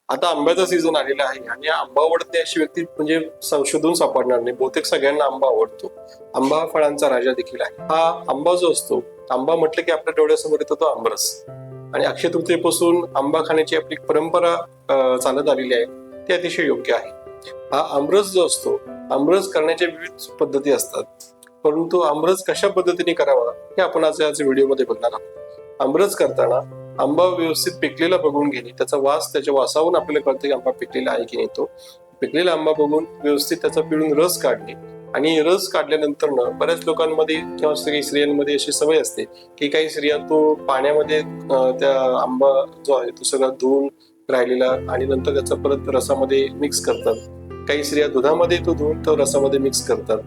आता आंब्याचा सीझन आलेला आहे आणि आंबा आवडत नाही अशी व्यक्ती म्हणजे संशोधून सापडणार नाही. बहुतेक सगळ्यांना आंबा आवडतो. आंबा हा फळांचा राजा देखील आहे. हा आंबा जो असतो, आंबा म्हटलं की आपल्या डोळ्यासमोर येतो तो आंबरस. आणि अक्षय तृतीयेपासून आंबा खाण्याची आपली परंपरा चालत आलेली आहे, ते अतिशय योग्य आहे. हा आमरस जो असतो, आमरस करण्याच्या विविध पद्धती असतात, परंतु आमरस कशा पद्धतीने करावा हे आपण आज व्हिडिओमध्ये बघणार आहोत. आमरस करताना आंबा व्यवस्थित पिकलेला बघून घेणे, त्याचा वास, त्याच्या वासावरून आपल्याला कळतं की आंबा पिकलेला आहे की नाही. तो पिकलेला आंबा बघून व्यवस्थित त्याचा पिळून रस काढणे आणि रस काढल्यानंतर बऱ्याच लोकांमध्ये किंवा स्त्रियांमध्ये अशी सवय असते की काही स्त्रिया तो पाण्यामध्ये त्या आंबा जो आहे तो सगळा धुवून राहिलेला आणि नंतर त्याचा परत रसामध्ये मिक्स करतात. काही स्त्रिया दुधामध्ये तो धुवून तो रसामध्ये मिक्स करतात.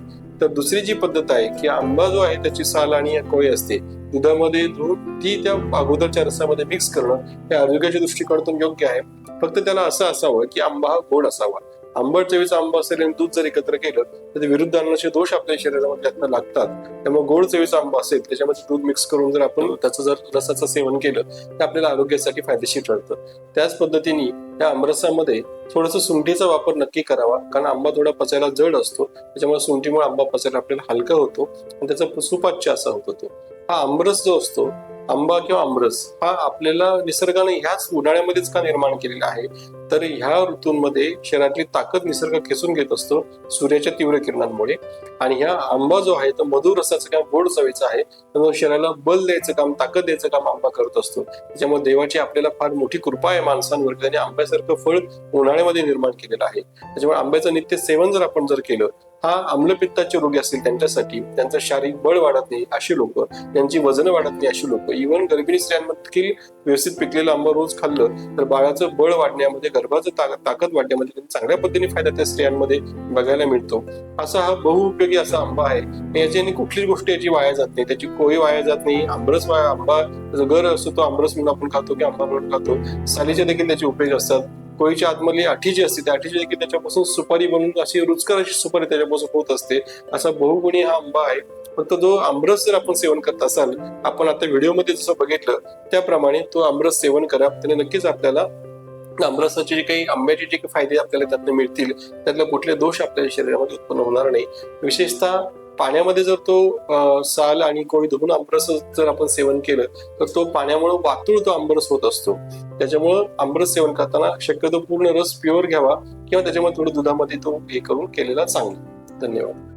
तर दुसरी जी पद्धत आहे की आंबा जो आहे त्याची साल आणि कोय असते, दुधामध्ये धुवून ती त्या अगोदरच्या रसामध्ये मिक्स करणं हे आरोग्याच्या दृष्टिकोनातून योग्य आहे. फक्त त्याला असं असावं की आंबा हा गोड असावा. आंबट चवीचा आंबा असेल आणि दूध जर एकत्र केलं तर ते विरुद्ध अन्नाचे दोष आपल्या शरीरामध्ये त्यातनं लागतात. त्यामुळे गोड चवीचा आंबा असेल त्याच्यामध्ये दूध मिक्स करून जर आपण त्याचं जर रसाचं सेवन केलं तर आपल्याला आरोग्यासाठी फायदेशीर ठरतं. त्याच पद्धतीने या आमरसामध्ये थोडंसं सुंठीचा वापर नक्की करावा, कारण आंबा थोडा पचायला जड असतो, त्याच्यामुळे सुंठीमुळे आंबा पचायला आपल्याला हलका होतो आणि त्याचा सुपाच्य असा होतो. तो हा आमरस जो असतो, आंबा किंवा आमरस हा आपल्याला निसर्गाने ह्याच उन्हाळ्यामध्येच का निर्माण केलेला आहे, तर ह्या ऋतूंमध्ये शरीरातली ताकद निसर्ग खेचून घेत असतो सूर्याच्या तीव्र किरणांमुळे. आणि ह्या आंबा जो आहे तो मधुर रसाचं काम, गोड चवीचा आहे, त्यामुळे शरीराला बल द्यायचं काम, ताकद द्यायचं काम आंबा करत असतो. त्याच्यामुळे देवाची आपल्याला फार मोठी कृपा आहे माणसांवर, त्याने आंब्यासारखं फळ उन्हाळ्यामध्ये निर्माण केलेलं आहे. त्याच्यामुळे आंब्याचं नित्य सेवन जर आपण केलं, हा आम्लपित्ताचे रोगी असतील त्यांच्यासाठी, त्यांचं शारीरिक बळ वाढत नाही अशी लोक, त्यांची वजन वाढत नाही अशी लोक, इव्हन गर्भिणी स्त्रियांमध्ये व्यवस्थित पिकलेला आंबा रोज खाल्लं तर बाळाचं बळ वाढण्यामध्ये, गर्भाचं ताकद वाढण्यामध्ये चांगल्या पद्धतीने फायदा त्या स्त्रियांमध्ये बघायला मिळतो. असा हा बहुउपयोगी असा आंबा आहे. याच्याने कुठलीच गोष्ट याची वाया जात नाही, त्याची कोय वाया जात नाही. आंबा गर असतो तो आंबरस म्हणून आपण खातो की आंबा म्हणून खातो. सालीचे देखील त्याचे उपयोग असतात. कोळीच्या आतमधली आठी जी असते त्या आठीची देखील त्याच्यापासून सुपारी बनवून अशी रुचकर अशी सुपारी त्याच्यापासून होत असते. असा बहुगुणी हा आंबा आहे. फक्त जो आमरस जर आपण सेवन करत असाल, आपण आता व्हिडिओमध्ये जसं बघितलं त्याप्रमाणे तो आमरस सेवन करा. त्याने नक्कीच आपल्याला आमरसाचे जे काही, आंब्याचे जे काही फायदे आपल्याला त्यातून मिळतील, त्यातले कुठले दोष आपल्या शरीरामध्ये उत्पन्न होणार नाही. विशेषतः पाण्यामध्ये जर तो साल आणि कोळी धुवून आंबरस जर आपण सेवन केलं तर तो पाण्यामुळे वातूळ तो आंबरस होत असतो. त्याच्यामुळं आंबरस सेवन करताना शक्यतो पूर्ण रस प्युअर घ्यावा किंवा त्याच्यामध्ये थोडं दुधामध्ये तो हे करून केलेला चांगला. धन्यवाद.